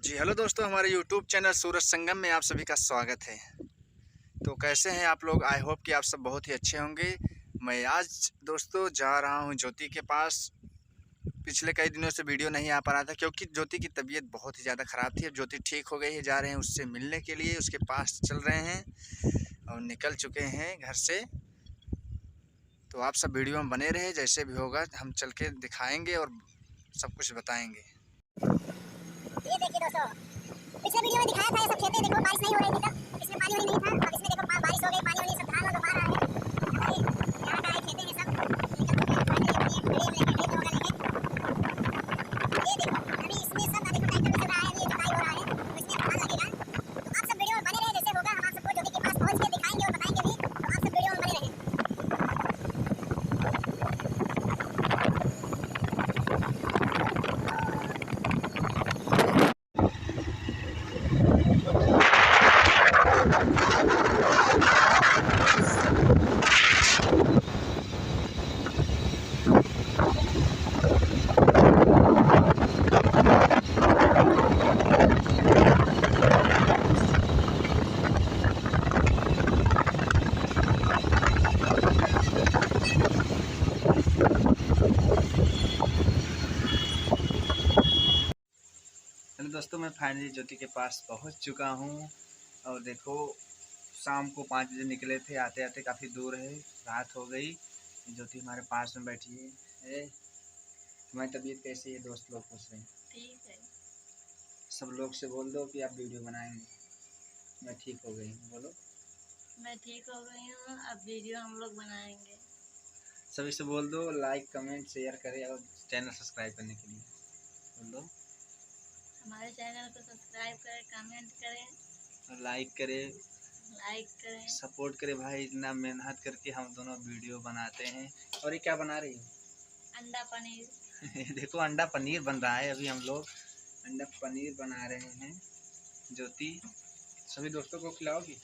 जी hello दोस्तों, हमारे YouTube channel सूरज संगम में आप सभी का स्वागत है। तो कैसे हैं आप लोग? आई होप कि आप सब बहुत ही अच्छे होंगे। मैं आज दोस्तों जा रहा हूं ज्योति के पास। पिछले कई दिनों से वीडियो नहीं आ पा रहा था क्योंकि ज्योति की तबीयत बहुत ही ज़्यादा ख़राब थी। अब ज्योति ठीक हो गई है, जा रहे हैं उससे मिलने के लिए, उसके पास चल रहे हैं और निकल चुके हैं घर से। तो आप सब वीडियो में बने रहे, जैसे भी होगा हम चल के दिखाएँगे और सब कुछ बताएँगे। ये देखिए दोस्तों, पिछले वीडियो में दिखाया था ये सब खेतें देखो बारिश नहीं हो रही थी तब, इसमें पानी वानी नहीं था। अब इसमें देखो बारिश हो गई, पानी वानी सब धान वान बाहर आ रहे हैं। यहाँ का है खेतें ये सब निकल चुके हैं, ये देखो अभी इसमें सब देखो ट्रैक्टर भी चल रहा है, अभी जुताई हो रहा है तो इसमें धान लगेगा। तो आप सब वीडियो में बने रहे, जैसे होगा हम आप सबको ज्योति के पास पहुँच के दिखाएंगे और बताएंगे भी, तो आप सब वीडियो में बने रहे। हेलो दोस्तों, मैं फाइनली ज्योति के पास पहुंच चुका हूं और देखो शाम को 5 बजे निकले थे, आते आते काफ़ी दूर है, रात हो गई। ज्योति हमारे पास में बैठी है। तुम्हारी तबीयत कैसी है? दोस्त लोग पूछ रहे हैं। ठीक है, सब लोग से बोल दो कि आप वीडियो बनाएंगे। मैं ठीक हो गई हूँ, बोलो। मैं ठीक हो गई हूँ, अब वीडियो हम लोग बनाएंगे। सभी से बोल दो लाइक कमेंट शेयर करें और चैनल सब्सक्राइब करने के लिए बोल दो। हमारे चैनल को सब्सक्राइब करें, कमेंट करें और लाइक करें, करें, सपोर्ट करें। भाई इतना मेहनत करके हम दोनों वीडियो बनाते हैं। और ये क्या बना रही है? अंडा पनीर। देखो अंडा पनीर बन रहा है। अभी हम लोग अंडा पनीर बना रहे हैं। ज्योति सभी दोस्तों को खिलाओगी?